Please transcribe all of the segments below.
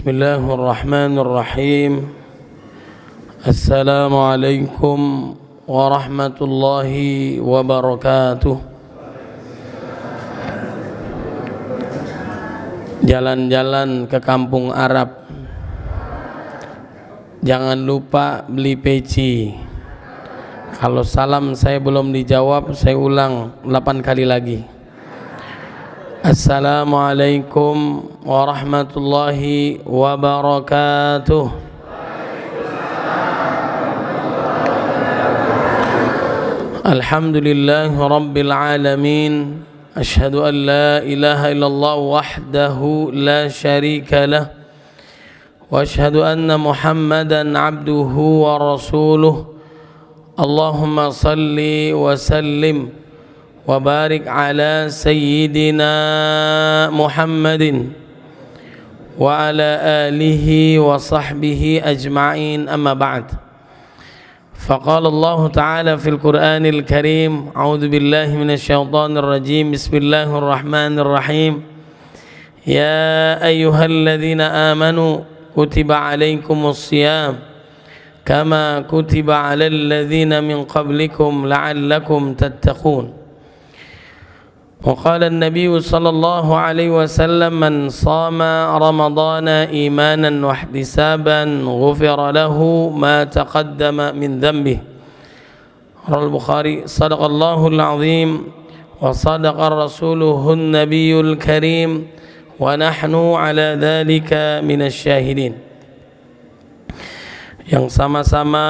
Bismillahirrahmanirrahim. Assalamualaikum warahmatullahi wabarakatuh. Jalan-jalan ke kampung Arab, jangan lupa beli peci. Kalau salam saya belum dijawab, saya ulang 8 kali lagi. Assalamualaikum warahmatullahi wabarakatuh. Alhamdulillahi rabbil alamin. Ashhadu an la ilaha illallah wahdahu la syarika lah. Wa ashhadu anna Muhammadan abduhu wa rasuluh. Allahumma salli wa sallim wa barik ala sayyidina Muhammadin wa ala alihi wa sahbihi ajma'in, amma ba'd. Faqala Allah ta'ala fil Qur'anil Karim, a'udzu billahi minasy syaithanir rajim, bismillahirrahmanirrahim. Ya ayyuhalladzina amanu kutiba alaikumus shiyam kama kutiba alal ladzina min qablikum la'allakum tattaqun. وقال النبي صلى الله عليه وسلم من صام رمضان إيمانا واحتسابا غفر له ما تقدم من ذنبه. رواه البخاري. صدق الله العظيم وصدق رسوله النبي الكريم ونحن على ذلك من الشاهدين. Yang sama-sama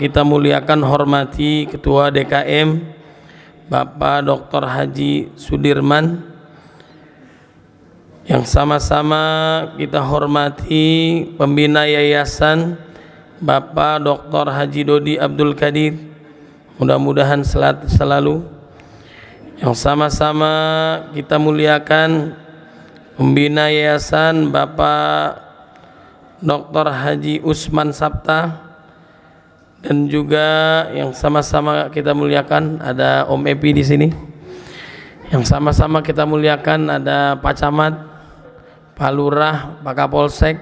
kita muliakan, hormati Ketua DKM Bapak Dr. Haji Sudirman, yang sama-sama kita hormati pembina yayasan Bapak Dr. Haji Dodi Abdul Qadir, mudah-mudahan selalu. Yang sama-sama kita muliakan pembina yayasan Bapak Dr. Haji Usman Sabta, dan juga yang sama-sama kita muliakan ada Om Epi di sini. Yang sama-sama kita muliakan ada Pak Camat, Pak Lurah, Pak Kapolsek,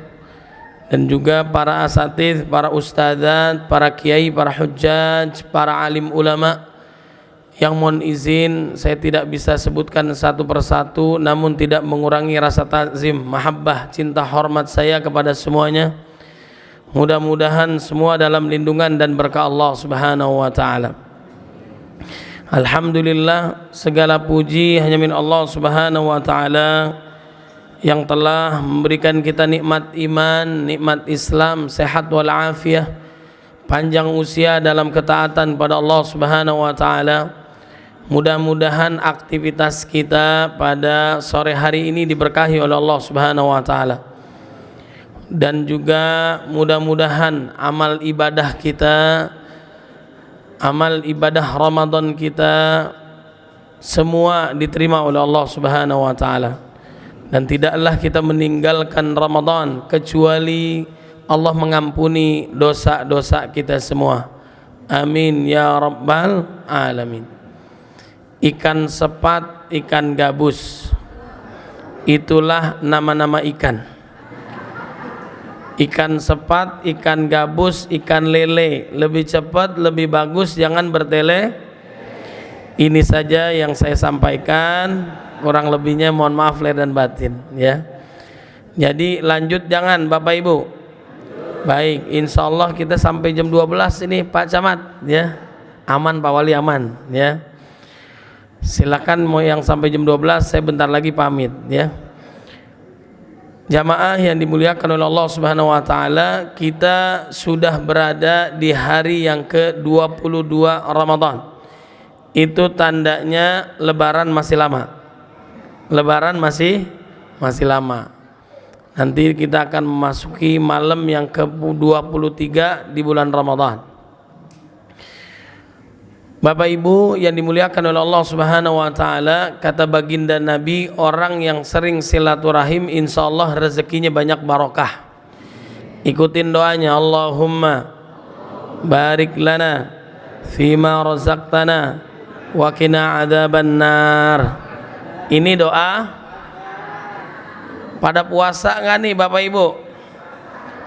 dan juga para asatidz, para ustadzat, para kiai, para hujjaj, para alim ulama yang mohon izin saya tidak bisa sebutkan satu persatu, namun tidak mengurangi rasa takzim, mahabbah, cinta hormat saya kepada semuanya. Mudah-mudahan semua dalam lindungan dan berkah Allah Subhanahu wa taala. Alhamdulillah, segala puji hanya milik Allah Subhanahu wa taala yang telah memberikan kita nikmat iman, nikmat Islam, sehat wal afiah, panjang usia dalam ketaatan pada Allah Subhanahu wa taala. Mudah-mudahan aktivitas kita pada sore hari ini diberkahi oleh Allah Subhanahu wa taala. Dan juga mudah-mudahan amal ibadah kita, amal ibadah Ramadan kita semua diterima oleh Allah Subhanahu wa taala. Dan tidaklah kita meninggalkan Ramadan kecuali Allah mengampuni dosa-dosa kita semua. Amin ya rabbal alamin. Ikan sepat, ikan gabus, itulah nama-nama ikan. Ikan sepat, ikan gabus, ikan lele, lebih cepat, lebih bagus, jangan bertele. Ini saja yang saya sampaikan, kurang lebihnya mohon maaf lahir dan batin ya. Jadi lanjut jangan Bapak Ibu. Baik, insya Allah kita sampai jam 12 ini Pak Camat ya. Aman Pak Wali, aman ya. Silakan mau yang sampai jam 12, saya bentar lagi pamit ya. Jamaah yang dimuliakan oleh Allah Subhanahu wa taala, kita sudah berada di hari yang ke-22 Ramadan. Itu tandanya lebaran masih lama. Lebaran masih lama. Nanti kita akan memasuki malam yang ke-23 di bulan Ramadan. Bapak Ibu yang dimuliakan oleh Allah Subhanahu wa taala, kata baginda Nabi, orang yang sering silaturahim insyaallah rezekinya banyak barokah. Ikutin doanya, Allahumma barik lana fima razaqtana wa qina adzabannar. Ini doa pada puasa enggak nih Bapak Ibu?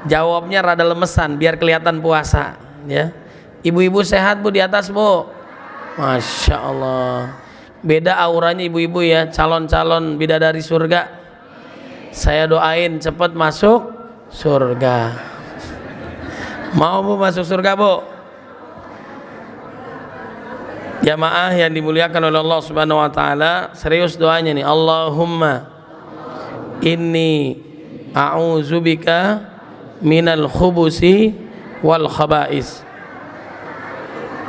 Jawabnya rada lemesan biar kelihatan puasa, ya. Ibu-ibu sehat Bu di atas Bu? Masya Allah. Beda auranya ibu-ibu ya, calon-calon bidadari surga. Saya doain cepat masuk surga. Mau Bu masuk surga Bu? Jamaah yang dimuliakan oleh Allah Subhanahu wa taala, serius doanya nih. Allahumma inni a'udzubika minal khubusi wal khaba'is.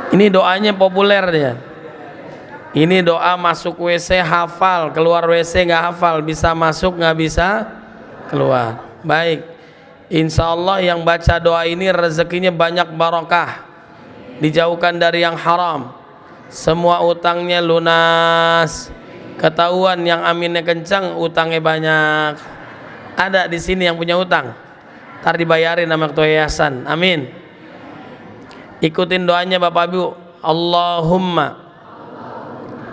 Ini doanya populer ya. Ini doa masuk WC hafal, keluar WC nggak hafal, bisa masuk nggak bisa keluar. Baik, insya Allah yang baca doa ini rezekinya banyak barokah, dijauhkan dari yang haram, semua utangnya lunas, ketahuan yang aminnya kencang utangnya banyak. Ada di sini yang punya utang, ntar dibayarin sama ketua yayasan. Amin. Ikutin doanya Bapak Ibu. Allahumma,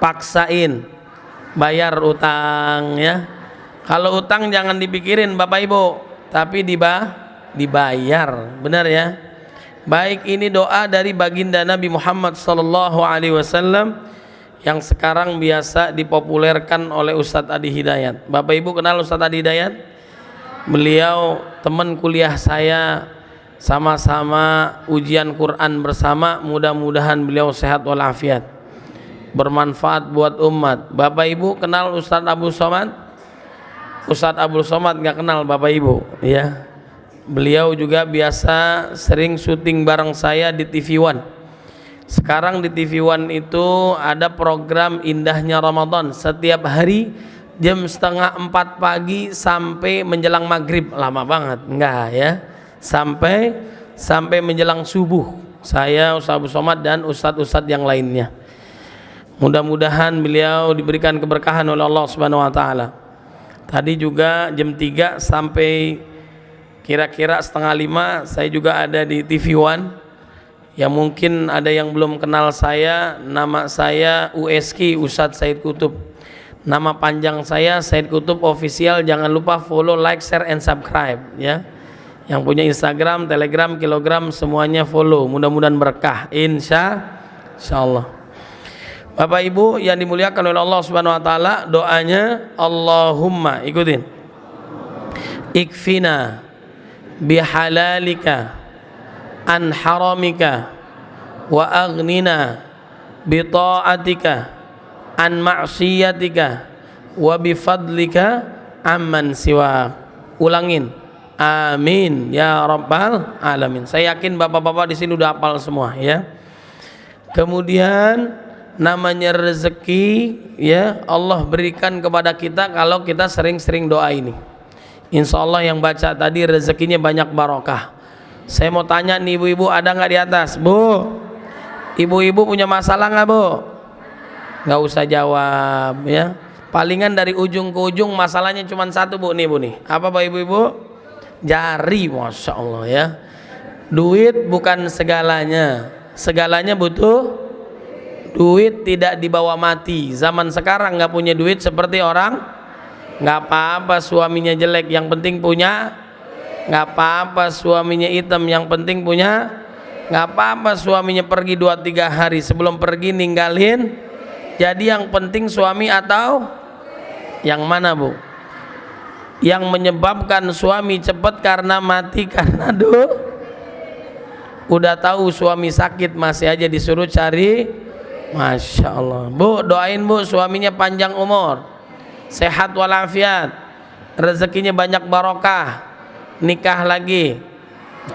paksain bayar utang ya. Kalau utang jangan dipikirin Bapak Ibu, tapi dibayar, benar ya. Baik, ini doa dari baginda Nabi Muhammad sallallahu alaihi wasallam yang sekarang biasa dipopulerkan oleh Ustadz Adi Hidayat. Bapak Ibu kenal Ustadz Adi Hidayat? Beliau teman kuliah saya, sama-sama ujian Quran bersama. Mudah-mudahan beliau sehat walafiat, bermanfaat buat umat. Bapak Ibu kenal Ustadz Abdul Somad? Ustadz Abdul Somad nggak kenal Bapak Ibu ya. Beliau juga biasa sering syuting bareng saya di TV One. Sekarang di TV One itu ada program Indahnya Ramadan setiap hari jam 3:30 pagi sampai menjelang maghrib. Lama banget enggak ya, sampai menjelang subuh. Saya Ustadz Abdul Somad dan ustadz-ustadz yang lainnya. Mudah-mudahan beliau diberikan keberkahan oleh Allah Subhanahu wa taala. Tadi juga jam 3 sampai kira-kira 4:30 saya juga ada di TV One. Ya mungkin ada yang belum kenal saya, nama saya USK Ustadz Said Kutub. Nama panjang saya Said Kutub Official. Jangan lupa follow, like, share, and subscribe ya. Yang punya Instagram, Telegram, Kilogram semuanya follow. Mudah-mudahan berkah insya Allah. Bapak Ibu yang dimuliakan oleh Allah Subhanahu wa taala, doanya Allahumma, ikutin. Ikfina bihalalika an haramika wa aghnina bi ta'atika an ma'siyatika wa bi fadlika amman siwa. Ulangin. Amin ya rabbal alamin. Saya yakin bapak-bapak di sini udah hafal semua ya. Kemudian namanya rezeki ya, Allah berikan kepada kita kalau kita sering-sering doa ini. Insya Allah yang baca tadi rezekinya banyak barokah. Saya mau tanya nih ibu-ibu, ada nggak di atas? Bu, ibu-ibu punya masalah nggak Bu? Nggak usah jawab ya. Palingan dari ujung ke ujung masalahnya cuma satu Bu nih Bu nih. Apa Pak ibu-ibu? Jari, Masya Allah ya. Duit bukan segalanya. Segalanya butuh duit, tidak dibawa mati. Zaman sekarang nggak punya duit seperti orang nggak apa-apa suaminya jelek, yang penting punya. Nggak apa-apa suaminya hitam, yang penting punya. Nggak apa-apa suaminya pergi 2-3 hari sebelum pergi ninggalin. Jadi yang penting suami atau yang mana Bu? Yang menyebabkan suami cepat karena mati karena udah tahu suami sakit masih aja disuruh cari. Masya Allah. Bu, doain Bu suaminya panjang umur, sehat walafiat, rezekinya banyak barokah, nikah lagi.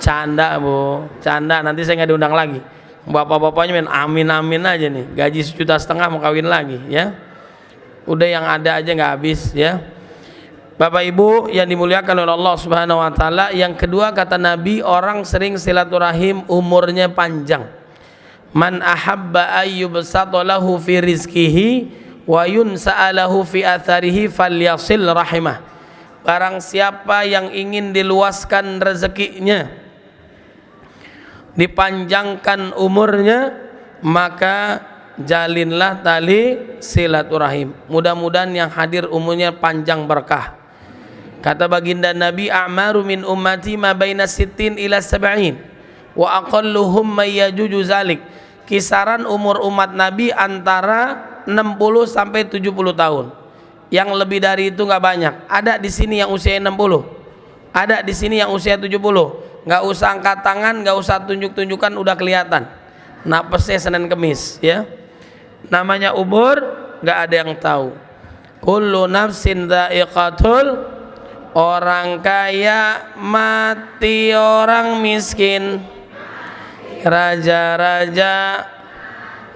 Canda Bu, canda, nanti saya nggak diundang lagi. Bapak-bapaknya main amin-amin aja nih, gaji 1,5 juta mau kawin lagi ya. Udah yang ada aja nggak habis ya. Bapak Ibu yang dimuliakan oleh Allah Subhanahu wa taala, yang kedua kata Nabi, orang sering silaturahim umurnya panjang. Man ahabba ayyubsata lahu fi rizqihi wa yunsa'alahu fi atharihi falyasil rahimah. Barang siapa yang ingin diluaskan rezekinya, dipanjangkan umurnya, maka jalinlah tali silaturahim. Mudah-mudahan yang hadir umurnya panjang berkah. Kata baginda Nabi, a'maru min ummati ma baina sittin ila sab'in wa aqalluhum may yajuju zalik. Kisaran umur umat Nabi antara 60 sampai 70 tahun. Yang lebih dari itu nggak banyak. Ada di sini yang usia 60, ada di sini yang usia 70. Nggak usah angkat tangan, nggak usah tunjuk-tunjukkan, udah kelihatan napasnya Senin Kemis, ya. Namanya umur nggak ada yang tahu. Kullu nafsin dha'iqatul, orang kaya mati, orang miskin, raja-raja,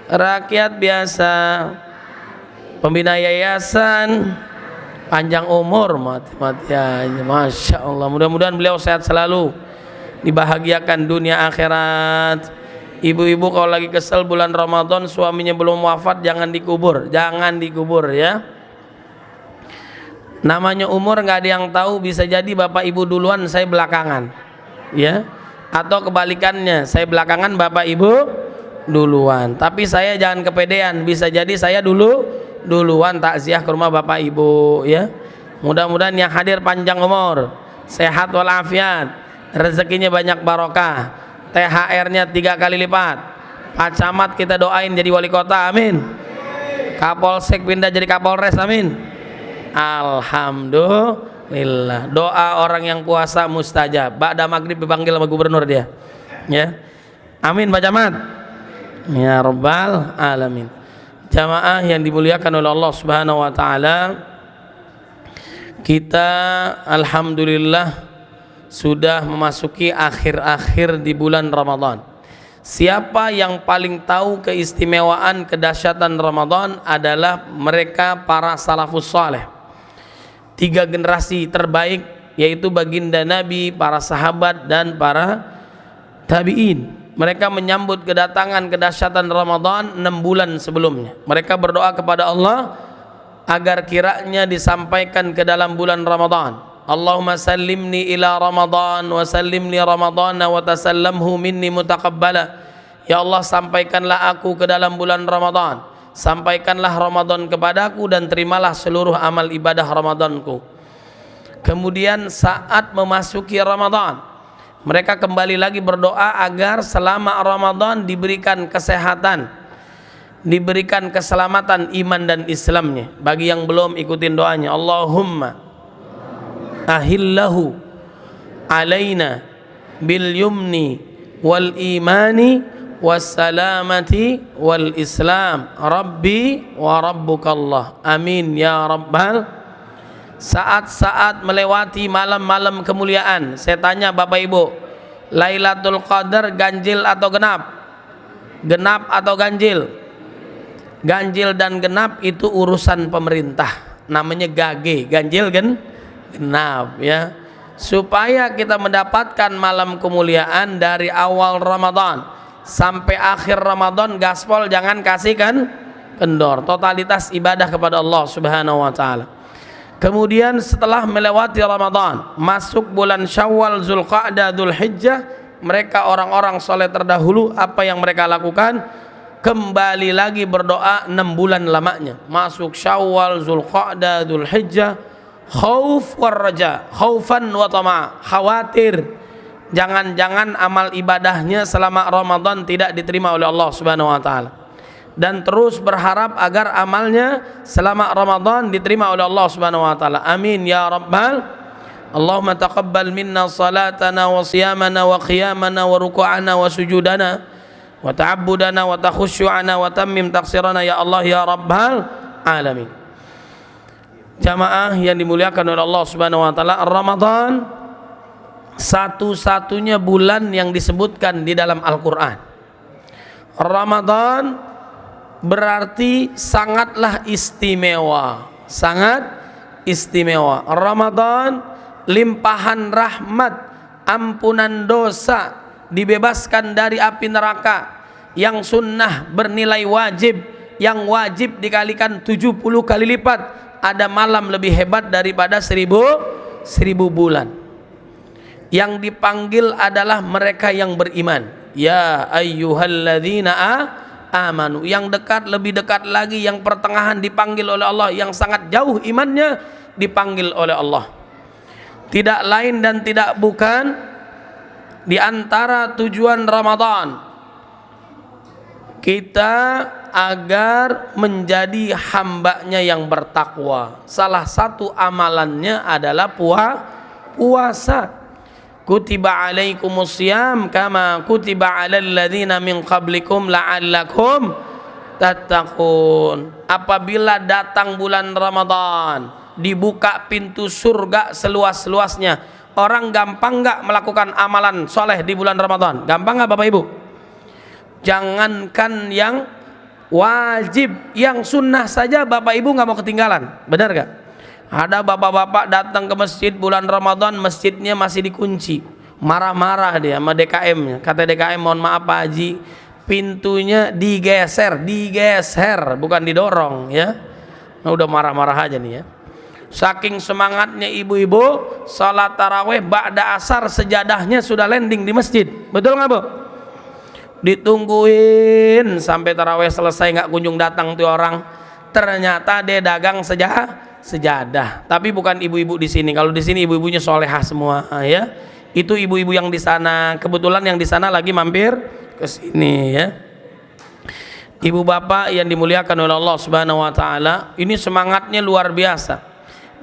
rakyat biasa, pembina yayasan, panjang umur, mati-mati aja. Masya Allah, mudah-mudahan beliau sehat selalu, dibahagiakan dunia akhirat. Ibu-ibu kalau lagi kesel bulan Ramadan suaminya belum wafat, jangan dikubur, jangan dikubur, ya. Namanya umur nggak ada yang tahu, bisa jadi bapak ibu duluan, saya belakangan, ya. Atau kebalikannya, saya belakangan bapak ibu duluan. Tapi saya jangan kepedean, bisa jadi saya duluan takziah ke rumah bapak ibu, ya. Mudah-mudahan yang hadir panjang umur, sehat walafiat, rezekinya banyak barokah, THR-nya 3 kali lipat, Pak Camat kita doain jadi wali kota, amin. Kapolsek pindah jadi Kapolres, amin. Alhamdulillah. Doa orang yang puasa mustajab. Ba'da maghrib dipanggil sama gubernur dia, ya. Amin Pak Camat, ya Rabbal alamin. Jamaah yang dimuliakan oleh Allah Subhanahu wa taala, kita alhamdulillah sudah memasuki akhir-akhir di bulan Ramadan. Siapa yang paling tahu keistimewaan kedahsyatan Ramadan adalah mereka para salafus saleh. 3 generasi terbaik, yaitu baginda Nabi, para sahabat dan para tabi'in. Mereka menyambut kedatangan kedahsyatan Ramadan 6 bulan sebelumnya. Mereka berdoa kepada Allah agar kiranya disampaikan ke dalam bulan Ramadan. Allahumma sallimni ila Ramadan wa sallimni Ramadan wa tasallamhu minni mutaqabbala. Ya Allah, sampaikanlah aku ke dalam bulan Ramadan, sampaikanlah Ramadan kepadaku dan terimalah seluruh amal ibadah Ramadanku. Kemudian saat memasuki Ramadan, mereka kembali lagi berdoa agar selama Ramadan diberikan kesehatan, diberikan keselamatan iman dan Islamnya. Bagi yang belum ikutin doanya, Allahumma ahillahu alaina bil yumni wal imani wassalamati wal islam rabbi wa rabbukallah, amin ya rabbal. Saat-saat melewati malam-malam kemuliaan, saya tanya bapak ibu, Lailatul Qadar ganjil atau genap? Genap atau ganjil? Ganjil dan genap itu urusan pemerintah, namanya gage. Ganjil genap, ya. Supaya kita mendapatkan malam kemuliaan dari awal Ramadan sampai akhir Ramadan, gaspol jangan kasihkan kendor, totalitas ibadah kepada Allah Subhanahu wa taala. Kemudian setelah melewati Ramadan, masuk bulan Syawal, Zulqa'dah, Dzulhijjah, mereka orang-orang soleh terdahulu apa yang mereka lakukan? Kembali lagi berdoa 6 bulan lamanya. Masuk Syawal, Zulqa'dah, Dzulhijjah, khauf war raja, khaufan wa tama', khawatir jangan-jangan amal ibadahnya selama Ramadan tidak diterima oleh Allah Subhanahu wa taala, dan terus berharap agar amalnya selama Ramadan diterima oleh Allah Subhanahu wa taala, amin ya rabbal. Allahumma taqabbal minna salatana wa siyamana wa qiyamana wa ruku'ana wa sujudana wa ta'abbudana wa takhushu'ana wa tammim taqsirana ya Allah ya rabbal alamin. Jamaah yang dimuliakan oleh Allah Subhanahu wa taala, Ramadan satu-satunya bulan yang disebutkan di dalam Al-Qur'an. Ramadan berarti sangatlah istimewa, sangat istimewa. Ramadan limpahan rahmat, ampunan dosa, dibebaskan dari api neraka, yang sunnah bernilai wajib, yang wajib dikalikan 70 kali lipat. Ada malam lebih hebat daripada 1000 bulan. Yang dipanggil adalah mereka yang beriman. Ya ayyuhalladzina amanu. Yang dekat, lebih dekat lagi, yang pertengahan dipanggil oleh Allah, yang sangat jauh imannya dipanggil oleh Allah. tidak lain dan tidak bukan di antara tujuan Ramadan kita agar menjadi hambanya yang bertakwa. Salah satu amalannya adalah puasa. Kutiba alaikumusiyam kama kutiba alal ladzina min qablikum la'allakum tattaqun. Apabila datang bulan Ramadan, dibuka pintu surga seluas-luasnya. Orang gampang nggak melakukan amalan soleh di bulan Ramadan? Gampang nggak Bapak Ibu? Jangankan yang wajib, yang sunnah saja Bapak Ibu nggak mau ketinggalan. Benar gak? Ada bapak-bapak datang ke masjid bulan Ramadan, masjidnya masih dikunci, marah-marah dia sama DKM-nya. Kata DKM, mohon maaf Pak Haji, pintunya digeser, bukan didorong ya. Nah, udah marah-marah aja nih ya. Saking semangatnya ibu-ibu, salat taraweh ba'da asar sejadahnya sudah landing di masjid. Betul nggak Bu? Ditungguin sampai taraweh selesai, nggak kunjung datang tuh orang. Ternyata dia dagang sejadah. Tapi bukan ibu-ibu di sini. Kalau di sini ibu-ibunya solehah semua ya. Itu ibu-ibu yang di sana. Kebetulan yang di sana lagi mampir ke sini ya. Ibu bapak yang dimuliakan oleh Allah Subhanahu wa taala, ini semangatnya luar biasa.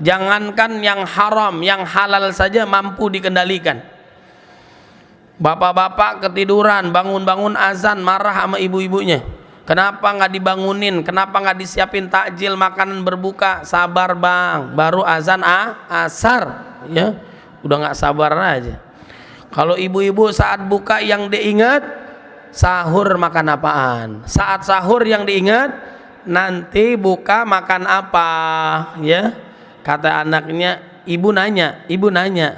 Jangankan yang haram, yang halal saja mampu dikendalikan. Bapak-bapak ketiduran, bangun-bangun azan, marah sama ibu-ibunya. Kenapa nggak dibangunin? Kenapa nggak disiapin takjil makanan berbuka? Sabar bang, baru azan asar, ya udah nggak sabar aja. Kalau ibu-ibu saat buka yang diingat sahur makan apaan? Saat sahur yang diingat nanti buka makan apa, ya? Kata anaknya, ibu nanya,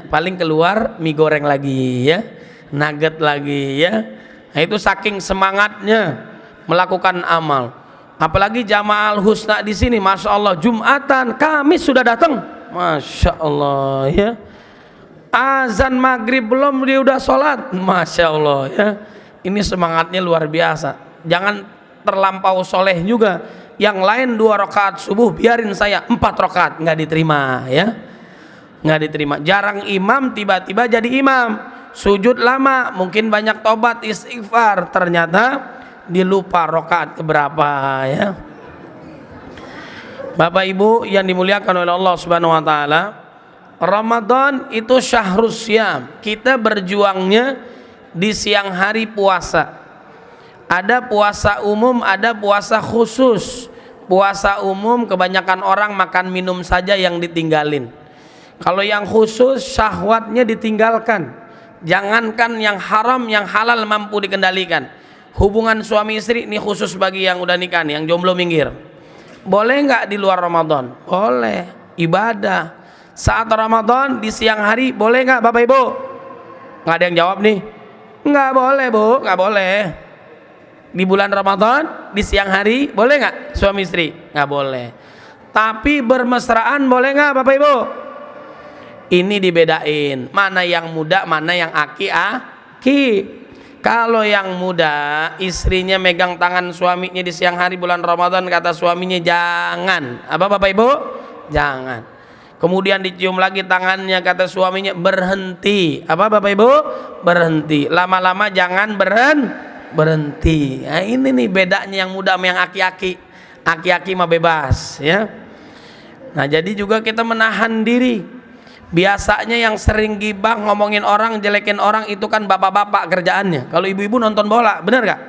paling keluar mie goreng lagi, ya. Nugget lagi ya. Nah, itu saking semangatnya melakukan amal. Apalagi jamaah husna di sini, masya Allah, Jumatan, Kamis sudah datang, masya Allah ya. Azan maghrib belum dia udah sholat, masya Allah ya. Ini semangatnya luar biasa. Jangan terlampau soleh juga. Yang lain 2 rakaat subuh, biarin saya 4 rakaat, nggak diterima ya. Nggak diterima. Jarang imam tiba-tiba jadi imam. Sujud lama, mungkin banyak tobat istighfar, ternyata dilupa rakaat keberapa ya. Bapak Ibu yang dimuliakan oleh Allah Subhanahu wa taala, Ramadan itu syahrus syam. Kita berjuangnya di siang hari puasa. Ada puasa umum, ada puasa khusus. Puasa umum kebanyakan orang makan minum saja yang ditinggalin. Kalau yang khusus syahwatnya ditinggalkan. Jangankan yang haram, yang halal mampu dikendalikan. Hubungan suami istri ini khusus bagi yang udah nikah nih, yang jomblo minggir. Boleh nggak di luar Ramadan? Boleh. Ibadah. Saat Ramadan di siang hari boleh nggak Bapak Ibu? Nggak ada yang jawab nih. Nggak boleh Bu, nggak boleh. Di bulan Ramadan di siang hari boleh nggak suami istri? Nggak boleh. Tapi bermesraan boleh nggak Bapak Ibu? Ini dibedain, mana yang muda, mana yang aki-aki. Kalau yang muda, istrinya megang tangan suaminya di siang hari bulan Ramadan, kata suaminya jangan. Apa Bapak Ibu? Jangan. Kemudian dicium lagi tangannya, kata suaminya berhenti. Apa Bapak Ibu? Berhenti. Lama-lama jangan berhenti. Nah, ini nih bedanya yang muda sama yang aki-aki. Aki-aki mah bebas ya. Nah, jadi juga kita menahan diri. Biasanya yang sering gibah, ngomongin orang, jelekin orang itu kan bapak-bapak kerjaannya. Kalau ibu-ibu nonton bola, bener gak?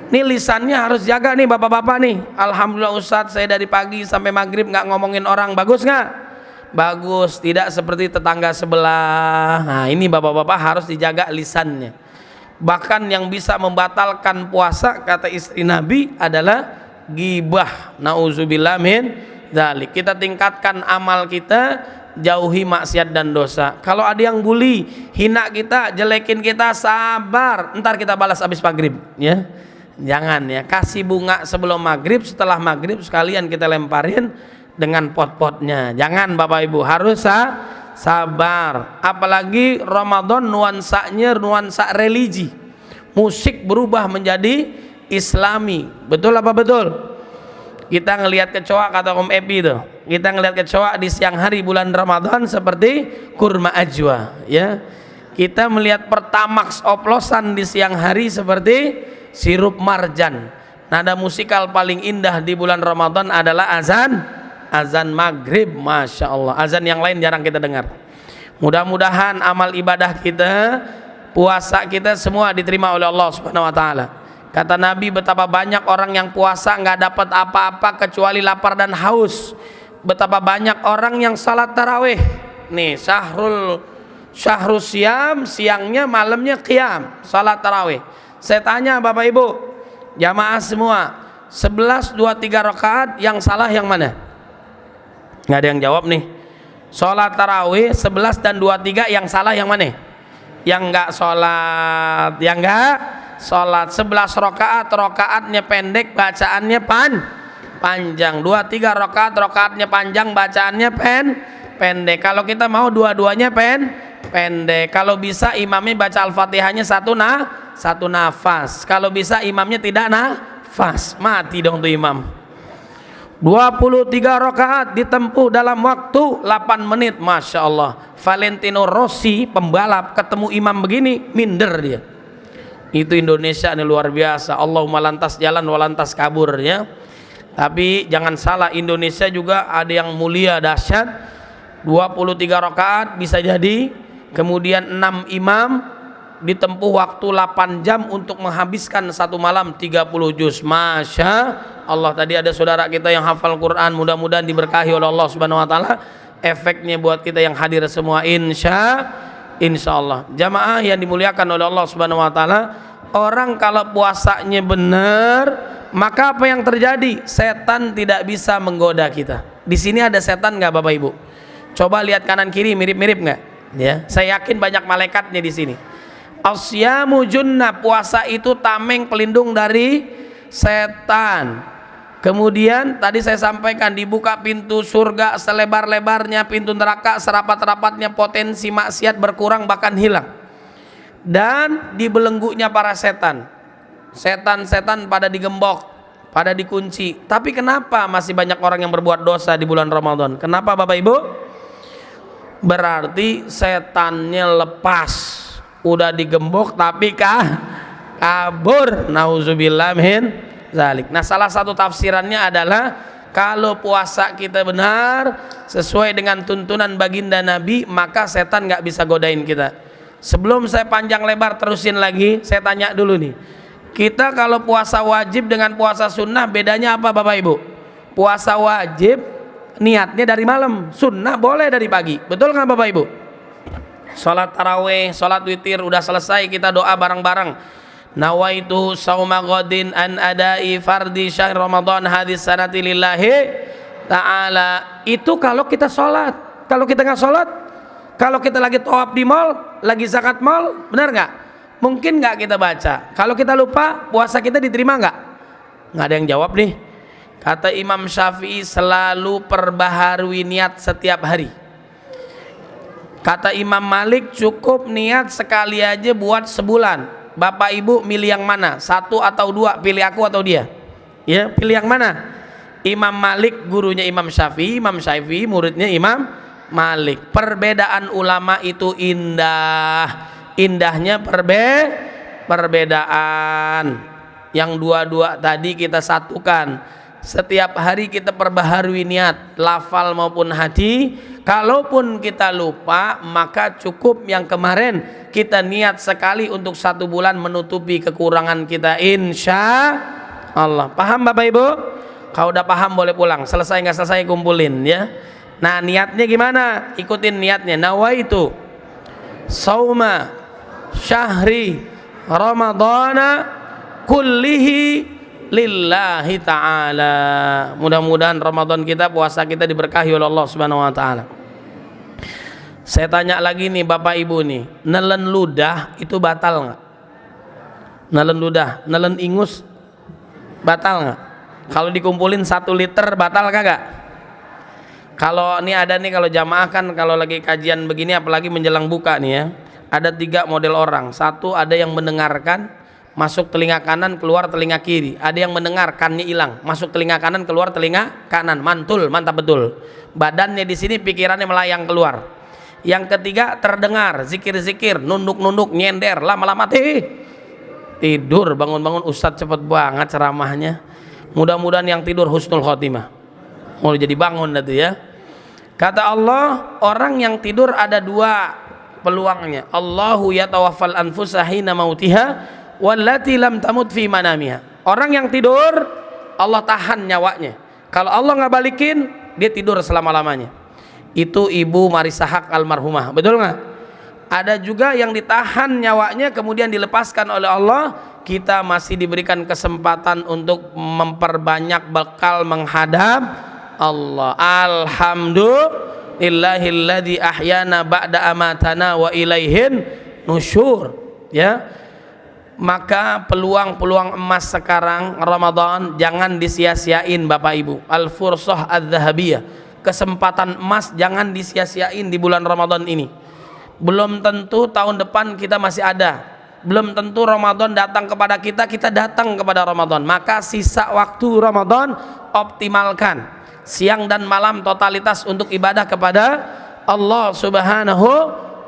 Nih lisannya harus jaga nih bapak-bapak nih. Alhamdulillah Ustadz, saya dari pagi sampai maghrib gak ngomongin orang. Bagus gak? Bagus. Tidak seperti tetangga sebelah. Nah ini bapak-bapak harus dijaga lisannya. Bahkan yang bisa membatalkan puasa, kata istri Nabi, adalah gibah. Nauzubillah min dzalik. Kita tingkatkan amal kita, jauhi maksiat dan dosa. Kalau ada yang bully, hina kita, jelekin kita, sabar, ntar kita balas habis maghrib ya. Jangan ya, kasih bunga sebelum maghrib, setelah maghrib sekalian kita lemparin dengan pot-potnya. Jangan Bapak Ibu, harus sabar. Apalagi Ramadan nuansanya nuansa religi. Musik berubah menjadi Islami. Betul apa betul? Kita ngelihat kecoa, kata Om Epi itu, kita ngelihat kecoa di siang hari bulan Ramadan seperti kurma ajwa, ya. Kita melihat pertamax oplosan di siang hari seperti sirup marjan. Nada musikal paling indah di bulan Ramadan adalah azan maghrib, masya Allah. Azan yang lain jarang kita dengar. Mudah-mudahan amal ibadah kita, puasa kita semua diterima oleh Allah Subhanahu Wa Taala. Kata Nabi, betapa banyak orang yang puasa nggak dapat apa-apa kecuali lapar dan haus. Betapa banyak orang yang salat tarawih. Nih, syahrul siam, siangnya malamnya qiyam, salat tarawih. Saya tanya Bapak Ibu, jamaah semua, 11, 2, 3 rakaat yang salah yang mana? Nggak ada yang jawab nih. Salat tarawih 11 dan 23 yang salah yang mana? Yang nggak sholat, yang nggak sholat. 11 rakaat, rakaatnya pendek, bacaannya panjang. 2-3 rakaat, rakaatnya panjang, bacaannya pendek. Kalau kita mau dua-duanya pendek. Kalau bisa imamnya baca Al-Fatihahnya satu nafas. Kalau bisa imamnya tidak nafas, mati dong tuh imam. 23 rakaat ditempuh dalam waktu 8 menit, masya Allah. Valentino Rossi pembalap ketemu imam begini minder dia. Itu Indonesia ini luar biasa. Allahumma lantas jalan walantas kabur, ya. Tapi jangan salah, Indonesia juga ada yang mulia dahsyat. 23 rakaat bisa jadi, kemudian 6 imam ditempuh waktu 8 jam untuk menghabiskan satu malam 30 juz. Masya Allah. Tadi ada saudara kita yang hafal Quran, mudah-mudahan diberkahi oleh Allah Subhanahu Wa Taala. Efeknya buat kita yang hadir semua, insya Allah. Jamaah yang dimuliakan oleh Allah Subhanahu Wa Taala, orang kalau puasanya benar, maka apa yang terjadi? Setan tidak bisa menggoda kita. Di sini ada setan nggak Bapak Ibu? Coba lihat kanan kiri, mirip-mirip nggak? Ya, saya yakin banyak malaikatnya di sini. Asyamu junnah, puasa itu tameng pelindung dari setan. Kemudian tadi saya sampaikan, dibuka pintu surga selebar-lebarnya, pintu neraka serapat-rapatnya, potensi maksiat berkurang bahkan hilang. Dan dibelenggunya para setan. Setan-setan pada digembok, pada dikunci. Tapi kenapa masih banyak orang yang berbuat dosa di bulan Ramadan? Kenapa Bapak Ibu? Berarti setannya lepas. Udah digembok tapi kabur. Nauzubillah min zalik. Nah, salah satu tafsirannya adalah kalau puasa kita benar sesuai dengan tuntunan baginda Nabi, maka setan nggak bisa godain kita. Sebelum saya panjang lebar terusin lagi, saya tanya dulu nih, kita kalau puasa wajib dengan puasa sunnah bedanya apa Bapak Ibu? Puasa wajib niatnya dari malam, sunnah boleh dari pagi, betul nggak Bapak Ibu? Sholat taraweh, sholat witir udah selesai, kita doa bareng-bareng. Nawaitu sauma ghadin an adai fardi syahr Ramadan hadis sanati lillahi ta'ala. Itu kalau kita sholat. Kalau kita nggak sholat, kalau kita lagi tawaf di mall, lagi zakat mall, benar nggak? Mungkin nggak kita baca. Kalau kita lupa, puasa kita diterima nggak? Nggak ada yang jawab nih. Kata Imam Syafi'i, selalu perbaharui niat setiap hari. Kata Imam Malik, cukup niat sekali aja buat sebulan. Bapak Ibu milih yang mana? 1 atau 2? Pilih aku atau dia? Ya, pilih yang mana? Imam Malik gurunya Imam Syafi'i, Imam Syafi'i muridnya Imam Malik. Perbedaan ulama itu indah. Indahnya perbedaan. Yang dua-dua tadi kita satukan. Setiap hari kita perbaharui niat, lafal maupun hati. Kalaupun kita lupa, maka cukup yang kemarin kita niat sekali untuk 1 bulan menutupi kekurangan kita, insya Allah. Paham Bapak Ibu? Kalau udah paham boleh pulang. Selesai nggak selesai kumpulin ya. Nah, niatnya gimana? Ikutin niatnya. Nawaitu sauma syahri Ramadana kullihi lillahi ta'ala. Mudah-mudahan Ramadan kita, puasa kita diberkahi oleh Allah Subhanahu wa taala. Saya tanya lagi nih Bapak Ibu nih, nelen ludah itu batal nggak? Nelen ludah, nelen ingus batal nggak? Kalau dikumpulin 1 liter batal kagak? Kalau ini ada nih, kalau jamaah kan kalau lagi kajian begini apalagi menjelang buka nih ya, ada 3 model orang. 1 ada yang mendengarkan, masuk telinga kanan, keluar telinga kiri. Ada yang mendengar, kannya hilang, masuk telinga kanan, keluar telinga kanan. Mantul, mantap betul. Badannya di sini, pikirannya melayang keluar. Yang ketiga, terdengar zikir-zikir, nunduk-nunduk, nyender, lama-lama tidur. Bangun-bangun, Ustadz cepet banget ceramahnya. Mudah-mudahan yang tidur husnul khotimah. Mau jadi bangun itu ya. Kata Allah, orang yang tidur ada dua peluangnya. Allahu yatawaffal anfusa hina mautiha wallati lam tamut fi manamiha. Orang yang tidur Allah tahan nyawanya. Kalau Allah nggak balikin, dia tidur selama-lamanya. Itu Ibu Marisa Haq almarhumah, betul nggak? Ada juga yang ditahan nyawanya kemudian dilepaskan oleh Allah. Kita masih diberikan kesempatan untuk memperbanyak bekal menghadap Allah. Alhamdulillahilladzi ahyana ba'da amatana wa ilaihin nusyur. Ya, maka peluang-peluang emas sekarang Ramadan jangan disia-siain Bapak Ibu. Al-fursah adz-dzahabiyah, kesempatan emas jangan disia-siain di bulan Ramadan ini. Belum tentu tahun depan kita masih ada, belum tentu Ramadan datang kepada kita, kita datang kepada Ramadan. Maka sisa waktu Ramadan optimalkan, siang dan malam totalitas untuk ibadah kepada Allah Subhanahu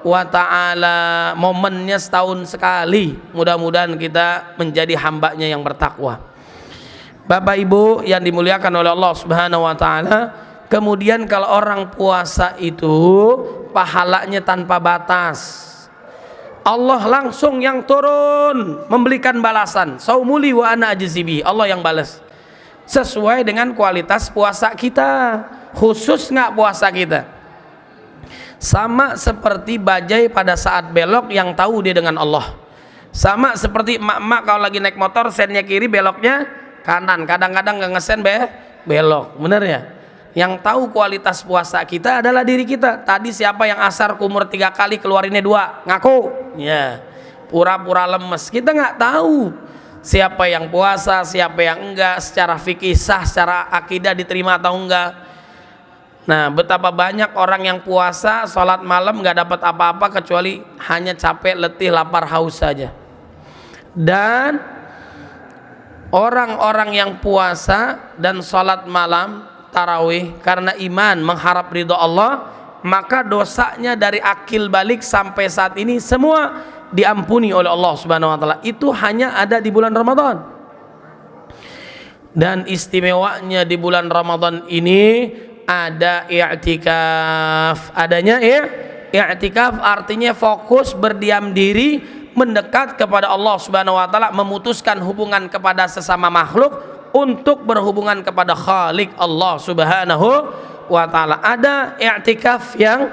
wa ta'ala. Momennya setahun sekali, mudah-mudahan kita menjadi hambanya yang bertakwa. Bapak Ibu yang dimuliakan oleh Allah Subhanahu wa ta'ala, kemudian kalau orang puasa itu pahalanya tanpa batas. Allah langsung yang turun memberikan balasan. Saumuli wa ana ajzibi, Allah yang balas sesuai dengan kualitas puasa kita. Khusus nggak puasa kita? Sama seperti bajai pada saat belok yang tahu dia dengan Allah. Sama seperti emak-emak kalau lagi naik motor sennya kiri beloknya kanan, kadang-kadang nggak ngesen belok, bener ya? Yang tahu kualitas puasa kita adalah diri kita. Tadi siapa yang asar kumur 3 kali keluarinnya 2? Ngaku ya, pura-pura lemes. Kita nggak tahu siapa yang puasa, siapa yang enggak, secara fikih sah, secara akidah diterima atau enggak. Nah, betapa banyak orang yang puasa, sholat malam nggak dapat apa-apa kecuali hanya capek, letih, lapar, haus saja. Dan orang-orang yang puasa dan sholat malam tarawih karena iman mengharap ridho Allah, maka dosanya dari akil balik sampai saat ini semua diampuni oleh Allah Subhanahu wa ta'ala. Itu hanya ada di bulan Ramadan. Dan istimewanya di bulan Ramadan ini ada i'tikaf. Adanya i'tikaf artinya fokus berdiam diri mendekat kepada Allah Subhanahu wa ta'ala, memutuskan hubungan kepada sesama makhluk untuk berhubungan kepada Khalik Allah Subhanahu wa ta'ala. Ada i'tikaf yang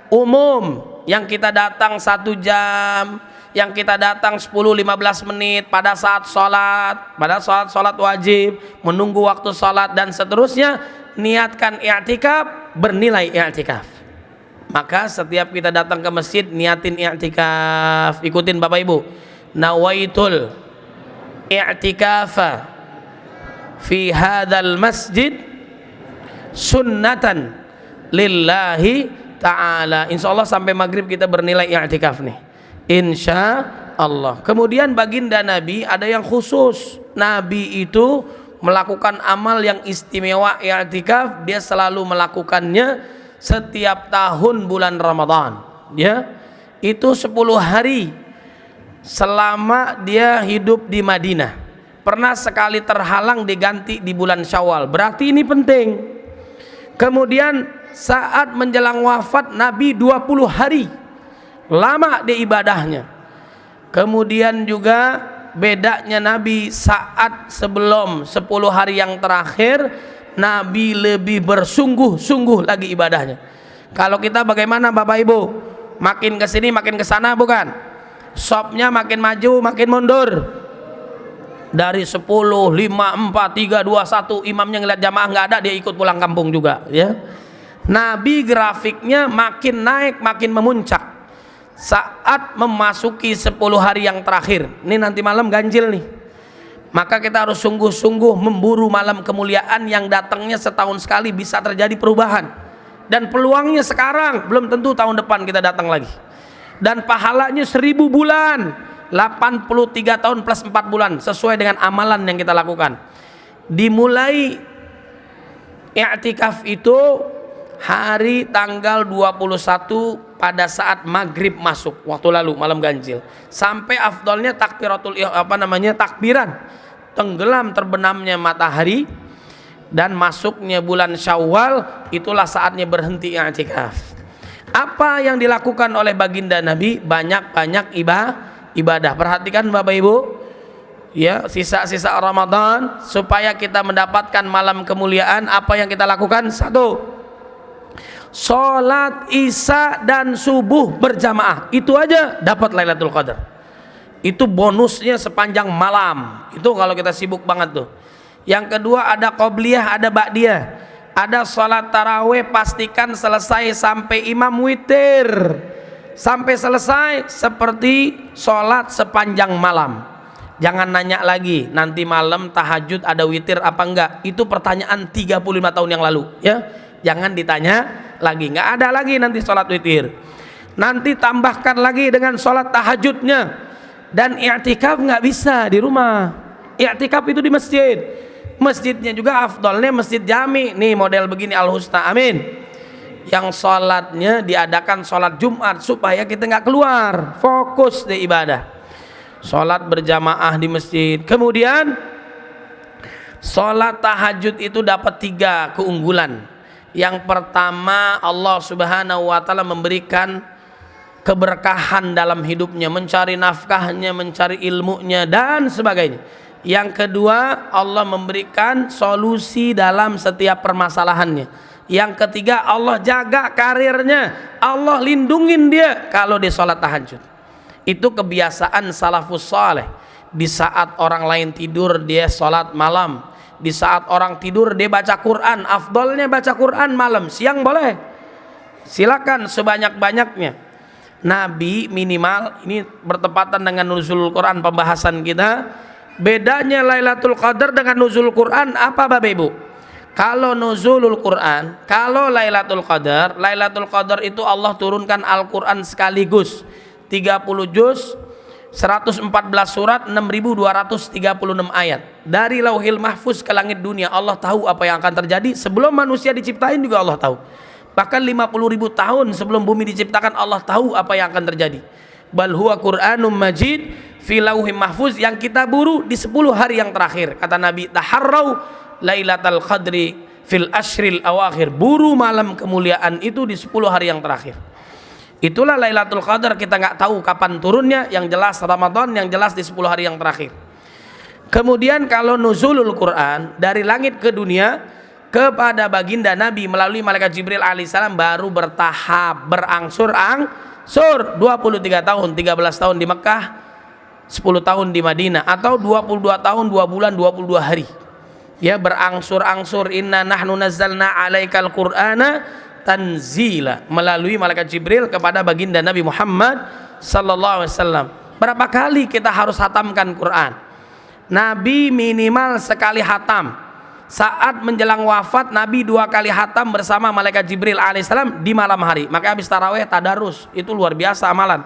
umum, yang kita datang 1 jam, yang kita datang 10-15 menit pada saat sholat wajib, menunggu waktu sholat dan seterusnya. Niatkan i'tikaf, bernilai i'tikaf. Maka setiap kita datang ke masjid niatin i'tikaf. Ikutin Bapak Ibu, nawaitul i'tikafa fi hadzal masjid sunnatan lillahi ta'ala. Insya Allah sampai maghrib kita bernilai i'tikaf nih, insya Allah. Kemudian baginda Nabi ada yang khusus. Nabi itu melakukan amal yang istimewa i'tikaf. Dia selalu melakukannya setiap tahun bulan Ramadan. Ya, itu 10 hari selama dia hidup di Madinah. Pernah sekali terhalang diganti di bulan Syawal. Berarti ini penting. Kemudian saat menjelang wafat Nabi 20 hari lama di ibadahnya. Kemudian juga bedanya Nabi saat sebelum 10 hari yang terakhir, Nabi lebih bersungguh-sungguh lagi ibadahnya. Kalau kita bagaimana Bapak Ibu? Makin kesini makin kesana bukan? Shopnya makin maju makin mundur. Dari 10, 5, 4, 3, 2, 1 imamnya ngeliat jamaah nggak ada, dia ikut pulang kampung juga ya. Nabi grafiknya makin naik makin memuncak saat memasuki 10 hari yang terakhir. Ini nanti malam ganjil nih, maka kita harus sungguh-sungguh memburu malam kemuliaan yang datangnya setahun sekali. Bisa terjadi perubahan dan peluangnya sekarang, belum tentu tahun depan kita datang lagi. Dan pahalanya 1000 bulan. 83 tahun plus 4 bulan sesuai dengan amalan yang kita lakukan. Dimulai i'tikaf itu hari tanggal 21 pada saat maghrib masuk, waktu lalu malam ganjil, sampai afdolnya takbiran tenggelam terbenamnya matahari dan masuknya bulan Syawal, itulah saatnya berhenti i'tikaf. Apa yang dilakukan oleh baginda Nabi? Banyak-banyak ibadah. Perhatikan Bapak Ibu, ya, sisa-sisa Ramadan supaya kita mendapatkan malam kemuliaan. Apa yang kita lakukan? 1, sholat isya dan subuh berjamaah. Itu aja dapat Lailatul Qadar. Itu bonusnya sepanjang malam. Itu kalau kita sibuk banget tuh. Yang kedua, ada qobliyah, ada ba'diyah. Ada sholat taraweh, pastikan selesai sampai imam witir, sampai selesai seperti sholat sepanjang malam. Jangan nanya lagi nanti malam tahajud ada witir apa enggak. Itu pertanyaan 35 tahun yang lalu, ya. Jangan ditanya lagi, nggak ada lagi nanti sholat witir. Nanti tambahkan lagi dengan sholat tahajudnya. Dan i'tikaf nggak bisa di rumah, i'tikaf itu di masjid. Masjidnya juga afdolnya masjid jami, nih model begini Al Husna, amin, yang sholatnya diadakan sholat Jumat supaya kita nggak keluar, fokus di ibadah, sholat berjamaah di masjid. Kemudian sholat tahajud itu dapat 3 keunggulan. Yang pertama, Allah Subhanahu wa Ta'ala memberikan keberkahan dalam hidupnya, mencari nafkahnya, mencari ilmunya dan sebagainya. Yang kedua, Allah memberikan solusi dalam setiap permasalahannya. Yang ketiga, Allah jaga karirnya, Allah lindungin dia kalau dia sholat tahajud. Itu kebiasaan salafus saleh. Di saat orang lain tidur dia sholat malam, di saat orang tidur dia baca Quran. Afdolnya baca Quran malam, siang boleh, silakan sebanyak-banyaknya. Nabi minimal, ini bertepatan dengan nuzulul Quran pembahasan kita. Bedanya Lailatul Qadar dengan nuzul Quran apa Bapak Ibu? Kalau nuzulul Quran, kalau Lailatul Qadar itu Allah turunkan Al-Quran sekaligus 30 juz, 114 surat, 6.236 ayat. Dari Lauhil Mahfuz ke langit dunia, Allah tahu apa yang akan terjadi. Sebelum manusia diciptain juga Allah tahu. Bahkan 50.000 tahun sebelum bumi diciptakan, Allah tahu apa yang akan terjadi. Bal huwa Qur'anum Majid fi Lauhil Mahfuz, yang kita buru di 10 hari yang terakhir. Kata Nabi, taharrau Lailatul Qadri fil ashril awakhir, buru malam kemuliaan itu di 10 hari yang terakhir. Itulah Lailatul Qadar. Kita nggak tahu kapan turunnya, yang jelas Ramadan, yang jelas di 10 hari yang terakhir. Kemudian kalau nuzulul Quran dari langit ke dunia kepada baginda Nabi melalui malaikat Jibril alaihissalam baru bertahap, berangsur-angsur. 23 tahun, 13 tahun di Mekah, 10 tahun di Madinah, atau 22 tahun 2 bulan 22 hari. Ya, berangsur-angsur. Inna nahnu nazzalna alaikal qur'ana tanzila, melalui malaikat Jibril kepada baginda Nabi Muhammad sallallahu alaihi wasallam. Berapa kali kita harus hatamkan Quran? Nabi minimal sekali hatam. Saat menjelang wafat Nabi 2 kali hatam bersama malaikat Jibril alaihissalam di malam hari. Maka habis taraweh tadarus, itu luar biasa amalan.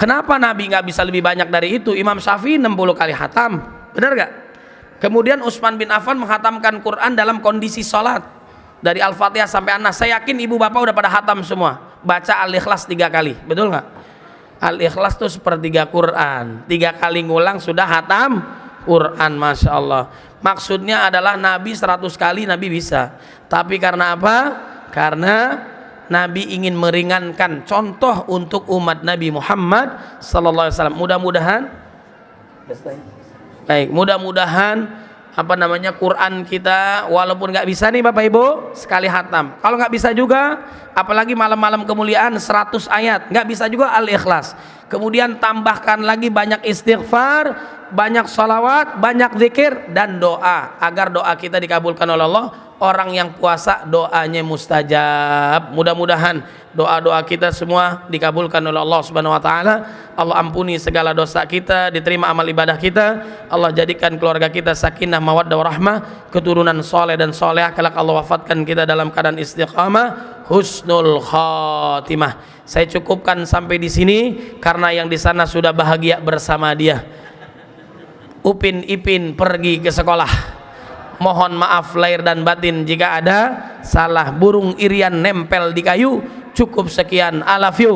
Kenapa Nabi nggak bisa lebih banyak dari itu? Imam Syafi'i 60 kali hatam, benar gak? Kemudian Utsman bin Affan menghatamkan Quran dalam kondisi sholat, dari Al-Fatihah sampai An-Nas. Saya yakin ibu bapak udah pada hatam semua. Baca Al-Ikhlas 3 kali, betul nggak? Al-Ikhlas itu sepertiga Quran. 3 kali ngulang sudah hatam Quran, masya Allah. Maksudnya adalah Nabi 100 kali Nabi bisa. Tapi karena apa? Karena Nabi ingin meringankan contoh untuk umat Nabi Muhammad sallallahu alaihi wasallam. Mudah-mudahan Quran kita walaupun nggak bisa nih Bapak Ibu sekali hatam. Kalau nggak bisa juga, apalagi malam-malam kemuliaan 100 ayat, nggak bisa juga Al-Ikhlas. Kemudian tambahkan lagi banyak istighfar, banyak salawat, banyak zikir dan doa agar doa kita dikabulkan oleh Allah. Orang yang puasa doanya mustajab. Mudah-mudahan doa-doa kita semua dikabulkan oleh Allah Subhanahu wa taala. Allah ampuni segala dosa kita, diterima amal ibadah kita. Allah jadikan keluarga kita sakinah, mawaddah warahmah, keturunan soleh dan soleh. Kelak Allah wafatkan kita dalam keadaan istiqamah. husnul khatimah. Saya cukupkan sampai di sini karena yang di sana sudah bahagia bersama dia. Upin Ipin pergi ke sekolah. Mohon maaf lahir dan batin jika ada salah. Burung irian nempel di kayu. Cukup sekian, I love you.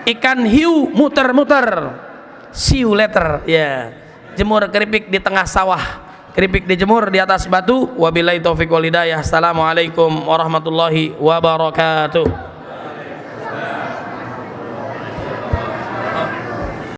Ikan hiu muter-muter, see you later. Ya, jemur keripik di tengah sawah, keripik dijemur di atas batu. Wabillahi taufiq wal hidayah. Assalamualaikum warahmatullahi wabarakatuh.